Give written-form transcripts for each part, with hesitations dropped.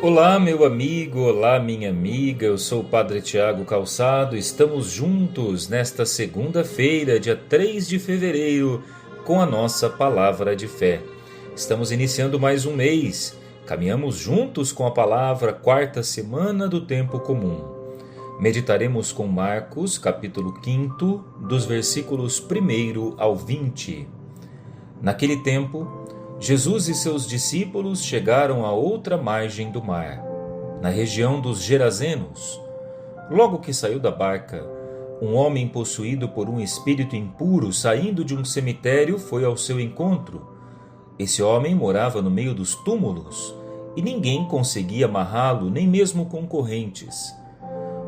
Olá, meu amigo, olá, minha amiga. Eu sou o Padre Tiago Calçado. Estamos juntos nesta segunda-feira, dia 3 de fevereiro, com a nossa palavra de fé. Estamos iniciando mais um mês. Caminhamos juntos com a palavra, quarta semana do tempo comum. Meditaremos com Marcos, capítulo 5, dos versículos 1 ao 20. Naquele tempo, Jesus e seus discípulos chegaram à outra margem do mar, na região dos Gerazenos. Logo que saiu da barca, um homem possuído por um espírito impuro, saindo de um cemitério, foi ao seu encontro. Esse homem morava no meio dos túmulos e ninguém conseguia amarrá-lo, nem mesmo com correntes.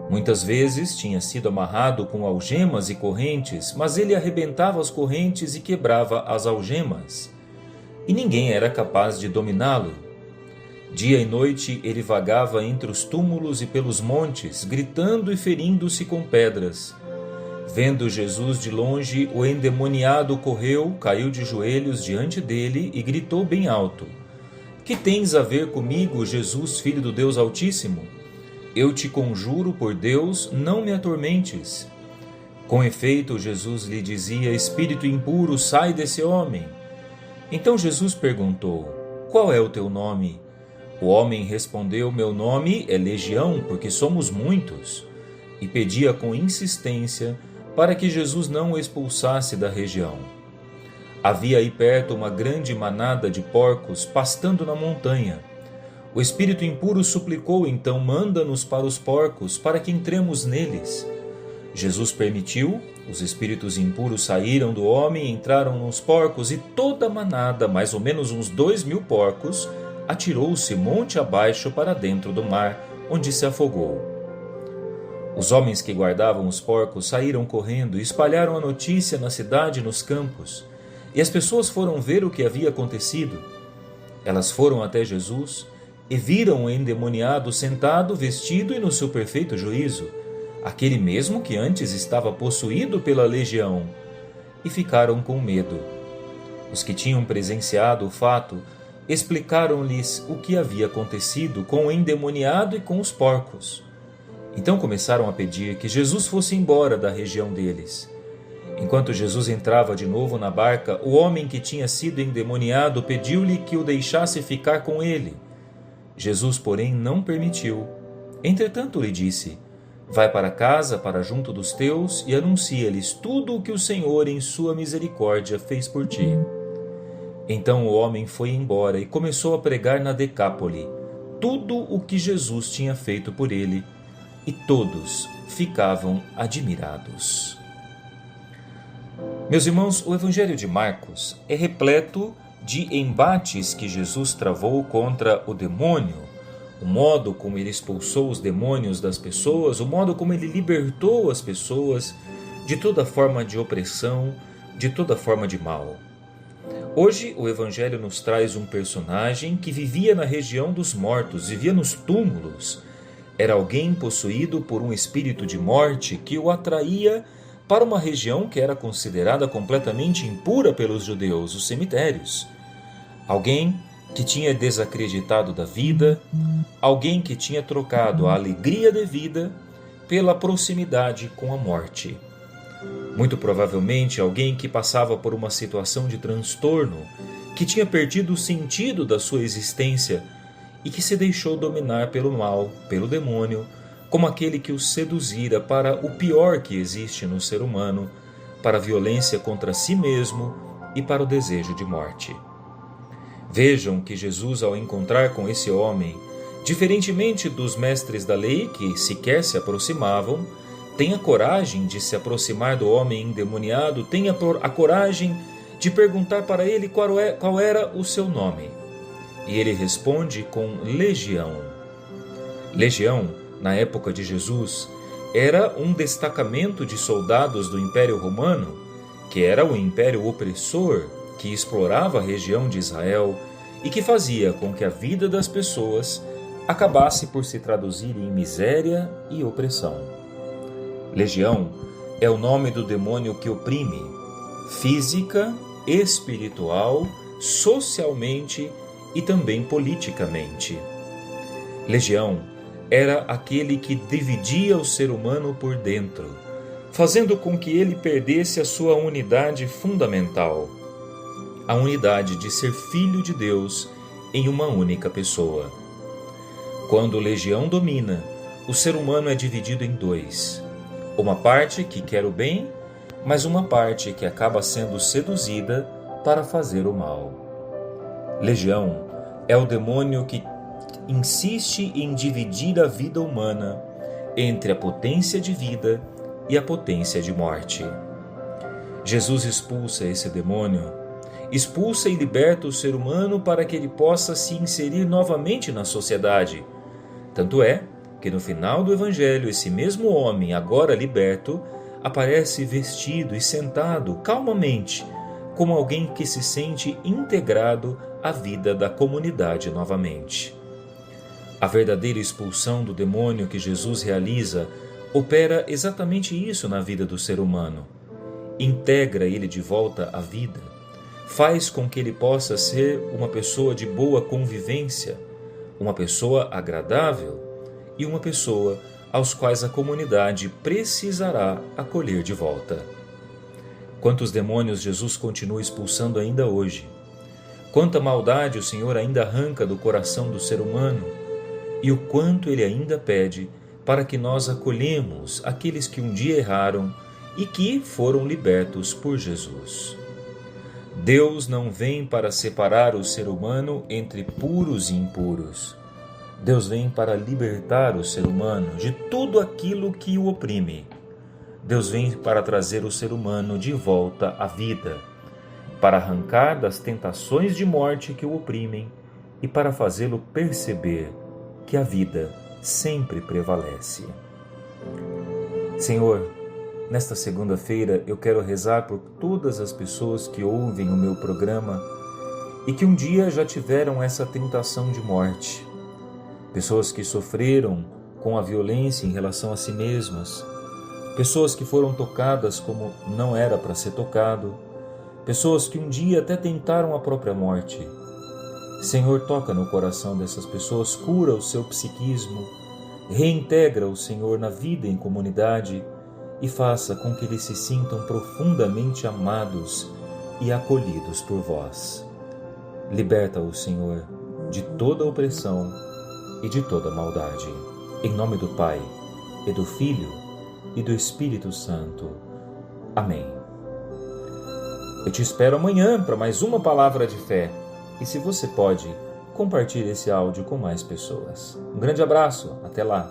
Muitas vezes tinha sido amarrado com algemas e correntes, mas ele arrebentava as correntes e quebrava as algemas. E ninguém era capaz de dominá-lo. Dia e noite ele vagava entre os túmulos e pelos montes, gritando e ferindo-se com pedras. Vendo Jesus de longe, o endemoniado correu, caiu de joelhos diante dele e gritou bem alto: Que tens a ver comigo, Jesus, Filho do Deus Altíssimo? Eu te conjuro por Deus, não me atormentes. Com efeito, Jesus lhe dizia: Espírito impuro, sai desse homem. Então Jesus perguntou: Qual é o teu nome? O homem respondeu: Meu nome é Legião, porque somos muitos. E pedia com insistência para que Jesus não o expulsasse da região. Havia aí perto uma grande manada de porcos pastando na montanha. O espírito impuro suplicou então: Manda-nos para os porcos, para que entremos neles. Jesus permitiu, os espíritos impuros saíram do homem e entraram nos porcos, e toda a manada, mais ou menos uns 2.000 porcos, atirou-se monte abaixo para dentro do mar, onde se afogou. Os homens que guardavam os porcos saíram correndo e espalharam a notícia na cidade e nos campos, e as pessoas foram ver o que havia acontecido. Elas foram até Jesus e viram o endemoniado sentado, vestido e no seu perfeito juízo, aquele mesmo que antes estava possuído pela legião, e ficaram com medo. Os que tinham presenciado o fato explicaram-lhes o que havia acontecido com o endemoniado e com os porcos. Então começaram a pedir que Jesus fosse embora da região deles. Enquanto Jesus entrava de novo na barca, o homem que tinha sido endemoniado pediu-lhe que o deixasse ficar com ele. Jesus, porém, não permitiu. Entretanto, lhe disse: Vai para casa, para junto dos teus, e anuncia-lhes tudo o que o Senhor, em sua misericórdia, fez por ti. Então o homem foi embora e começou a pregar na Decápole tudo o que Jesus tinha feito por ele, e todos ficavam admirados. Meus irmãos, o Evangelho de Marcos é repleto de embates que Jesus travou contra o demônio, o modo como ele expulsou os demônios das pessoas, o modo como ele libertou as pessoas de toda forma de opressão, de toda forma de mal. Hoje o Evangelho nos traz um personagem que vivia na região dos mortos, vivia nos túmulos. Era alguém possuído por um espírito de morte que o atraía para uma região que era considerada completamente impura pelos judeus, os cemitérios. Alguém que tinha desacreditado da vida, alguém que tinha trocado a alegria de vida pela proximidade com a morte. Muito provavelmente alguém que passava por uma situação de transtorno, que tinha perdido o sentido da sua existência e que se deixou dominar pelo mal, pelo demônio, como aquele que o seduzira para o pior que existe no ser humano, para a violência contra si mesmo e para o desejo de morte. Vejam que Jesus, ao encontrar com esse homem, diferentemente dos mestres da lei que sequer se aproximavam, tem a coragem de se aproximar do homem endemoniado, tem a coragem de perguntar para ele qual era o seu nome. E ele responde com Legião. Legião, na época de Jesus, era um destacamento de soldados do Império Romano, que era o império opressor, que explorava a região de Israel e que fazia com que a vida das pessoas acabasse por se traduzir em miséria e opressão. Legião é o nome do demônio que oprime, física, espiritual, socialmente e também politicamente. Legião era aquele que dividia o ser humano por dentro, fazendo com que ele perdesse a sua unidade fundamental, a unidade de ser filho de Deus em uma única pessoa. Quando Legião domina, o ser humano é dividido em dois: uma parte que quer o bem, mas uma parte que acaba sendo seduzida para fazer o mal. Legião é o demônio que insiste em dividir a vida humana entre a potência de vida e a potência de morte. Jesus expulsa esse demônio, expulsa e liberta o ser humano para que ele possa se inserir novamente na sociedade. Tanto é que no final do Evangelho, esse mesmo homem, agora liberto, aparece vestido e sentado calmamente, como alguém que se sente integrado à vida da comunidade novamente. A verdadeira expulsão do demônio que Jesus realiza opera exatamente isso na vida do ser humano. Integra ele de volta à vida, faz com que ele possa ser uma pessoa de boa convivência, uma pessoa agradável e uma pessoa aos quais a comunidade precisará acolher de volta. Quantos demônios Jesus continua expulsando ainda hoje? Quanta maldade o Senhor ainda arranca do coração do ser humano? E o quanto Ele ainda pede para que nós acolhemos aqueles que um dia erraram e que foram libertos por Jesus. Deus não vem para separar o ser humano entre puros e impuros. Deus vem para libertar o ser humano de tudo aquilo que o oprime. Deus vem para trazer o ser humano de volta à vida, para arrancar das tentações de morte que o oprimem e para fazê-lo perceber que a vida sempre prevalece. Senhor, nesta segunda-feira eu quero rezar por todas as pessoas que ouvem o meu programa e que um dia já tiveram essa tentação de morte. Pessoas que sofreram com a violência em relação a si mesmas, pessoas que foram tocadas como não era para ser tocado, pessoas que um dia até tentaram a própria morte. Senhor, toca no coração dessas pessoas, cura o seu psiquismo, reintegra o Senhor na vida em comunidade e faça com que eles se sintam profundamente amados e acolhidos por vós. Liberta-o, Senhor, de toda opressão e de toda maldade. Em nome do Pai, e do Filho, e do Espírito Santo. Amém. Eu te espero amanhã para mais uma palavra de fé. E se você pode, compartilhe esse áudio com mais pessoas. Um grande abraço, até lá!